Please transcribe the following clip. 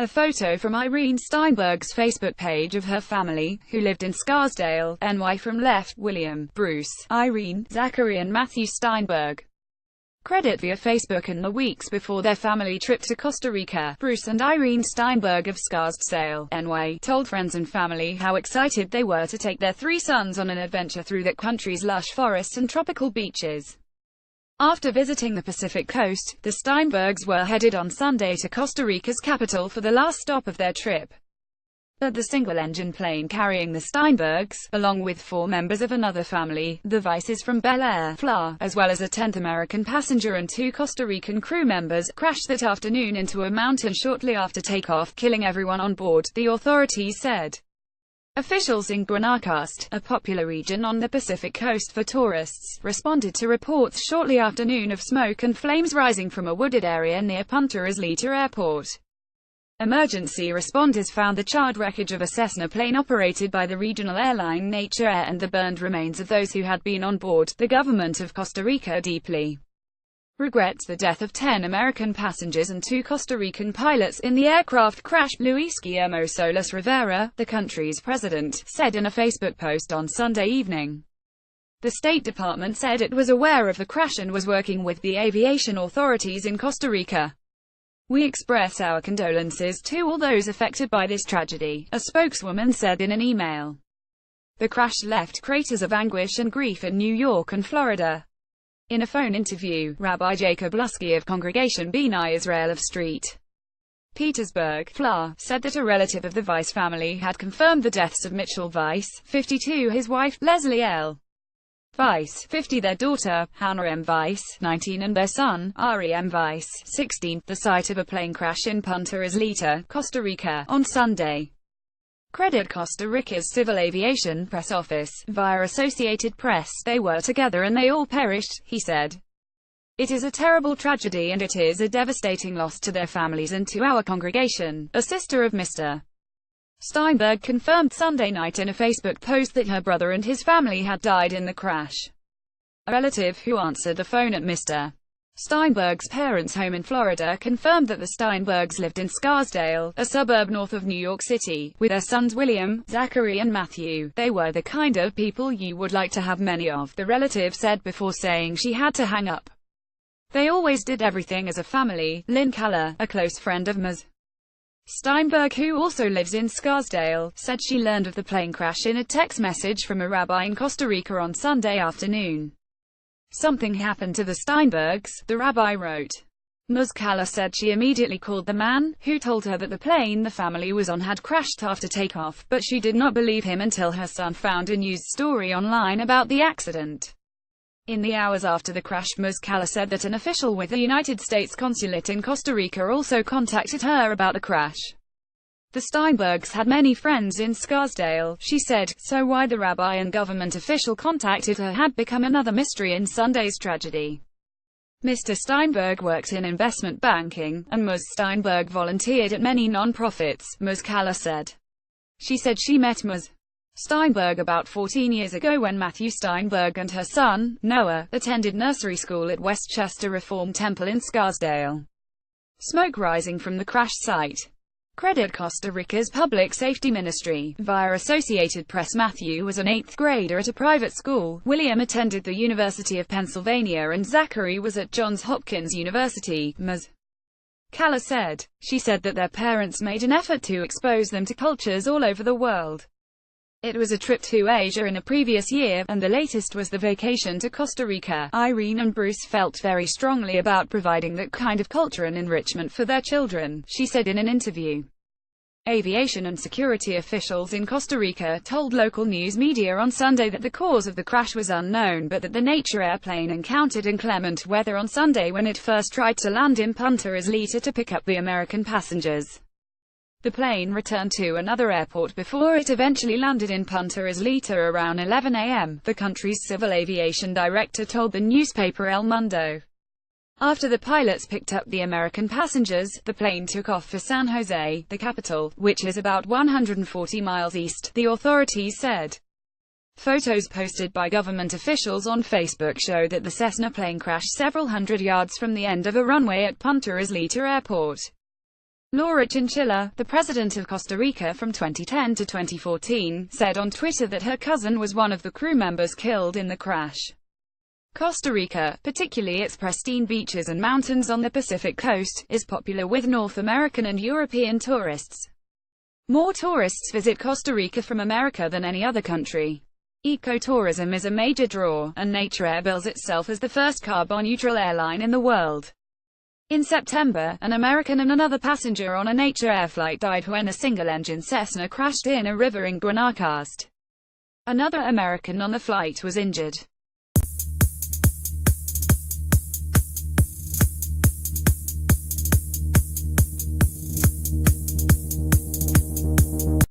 A photo from Irene Steinberg's Facebook page of her family, who lived in Scarsdale, NY from left, William, Bruce, Irene, Zachary and Matthew Steinberg. Credit via Facebook. In the weeks before their family trip to Costa Rica, Bruce and Irene Steinberg of Scarsdale, NY, told friends and family how excited they were to take their 3 sons on an adventure through that country's lush forests and tropical beaches. After visiting the Pacific coast, the Steinbergs were headed on Sunday to Costa Rica's capital for the last stop of their trip. But the single-engine plane carrying the Steinbergs, along with 4 members of another family, the Vices from Bel Air, Fla, as well as a 10th American passenger and 2 Costa Rican crew members, crashed that afternoon into a mountain shortly after takeoff, killing everyone on board, the authorities said. Officials in Guanacaste, a popular region on the Pacific coast for tourists, responded to reports shortly after noon of smoke and flames rising from a wooded area near Punta Isleta Airport. Emergency responders found the charred wreckage of a Cessna plane operated by the regional airline Nature Air and the burned remains of those who had been on board. The government of Costa Rica deeply regrets the death of 10 American passengers and 2 Costa Rican pilots in the aircraft crash. Luis Guillermo Solis Rivera, the country's president, said in a Facebook post on Sunday evening. The State Department said it was aware of the crash and was working with the aviation authorities in Costa Rica. "We express our condolences to all those affected by this tragedy," a spokeswoman said in an email. The crash left craters of anguish and grief in New York and Florida. In a phone interview, Rabbi Jacob Lusky of Congregation B'nai Israel of St. Petersburg, Fla, said that a relative of the Weiss family had confirmed the deaths of Mitchell Weiss, 52, his wife, Leslie L. Weiss, 50, their daughter, Hannah M. Weiss, 19, and their son, Ari M. Weiss, 16, the site of a plane crash in Punta Isleta, Costa Rica, on Sunday. Credit Costa Rica's Civil Aviation Press Office, via Associated Press. "They were together and they all perished," he said. "It is a terrible tragedy and it is a devastating loss to their families and to our congregation," a sister of Mr. Steinberg confirmed Sunday night in a Facebook post that her brother and his family had died in the crash. A relative who answered the phone at Mr. Steinberg's parents' home in Florida confirmed that the Steinbergs lived in Scarsdale, a suburb north of New York City, with their sons William, Zachary and Matthew. "They were the kind of people you would like to have many of," the relative said before saying she had to hang up. "They always did everything as a family." Lynn Kaller, a close friend of Ms. Steinberg who also lives in Scarsdale, said she learned of the plane crash in a text message from a rabbi in Costa Rica on Sunday afternoon. "Something happened to the Steinbergs," the rabbi wrote. Ms. Kaller said she immediately called the man, who told her that the plane the family was on had crashed after takeoff, but she did not believe him until her son found a news story online about the accident. In the hours after the crash, Ms. Kaller said that an official with the United States consulate in Costa Rica also contacted her about the crash. The Steinbergs had many friends in Scarsdale, she said, so why the rabbi and government official contacted her had become another mystery in Sunday's tragedy. Mr. Steinberg worked in investment banking, and Ms. Steinberg volunteered at many non-profits, Ms. Kaller said. She said she met Ms. Steinberg about 14 years ago when Matthew Steinberg and her son, Noah, attended nursery school at Westchester Reform Temple in Scarsdale. Smoke rising from the crash site. Credit Costa Rica's Public Safety Ministry, via Associated Press. Matthew was an 8th grader at a private school, William attended the University of Pennsylvania and Zachary was at Johns Hopkins University, Ms. Kaller said. She said that their parents made an effort to expose them to cultures all over the world. It was a trip to Asia in a previous year, and the latest was the vacation to Costa Rica. Irene and Bruce felt very strongly about providing that kind of culture and enrichment for their children, she said in an interview. Aviation and security officials in Costa Rica told local news media on Sunday that the cause of the crash was unknown, but that the Nature airplane encountered inclement weather on Sunday when it first tried to land in Punta Isleta to pick up the American passengers. The plane returned to another airport before it eventually landed in Punta Isleta around 11 a.m., the country's civil aviation director told the newspaper El Mundo. After the pilots picked up the American passengers, the plane took off for San Jose, the capital, which is about 140 miles east, the authorities said. Photos posted by government officials on Facebook show that the Cessna plane crashed several hundred yards from the end of a runway at Punta Isleta Airport. Laura Chinchilla, the president of Costa Rica from 2010 to 2014, said on Twitter that her cousin was one of the crew members killed in the crash. Costa Rica, particularly its pristine beaches and mountains on the Pacific coast, is popular with North American and European tourists. More tourists visit Costa Rica from America than any other country. Ecotourism is a major draw, and Nature Air bills itself as the first carbon-neutral airline in the world. In September, an American and another passenger on a Nature Air flight died when a single-engine Cessna crashed in a river in Guanacaste. Another American on the flight was injured.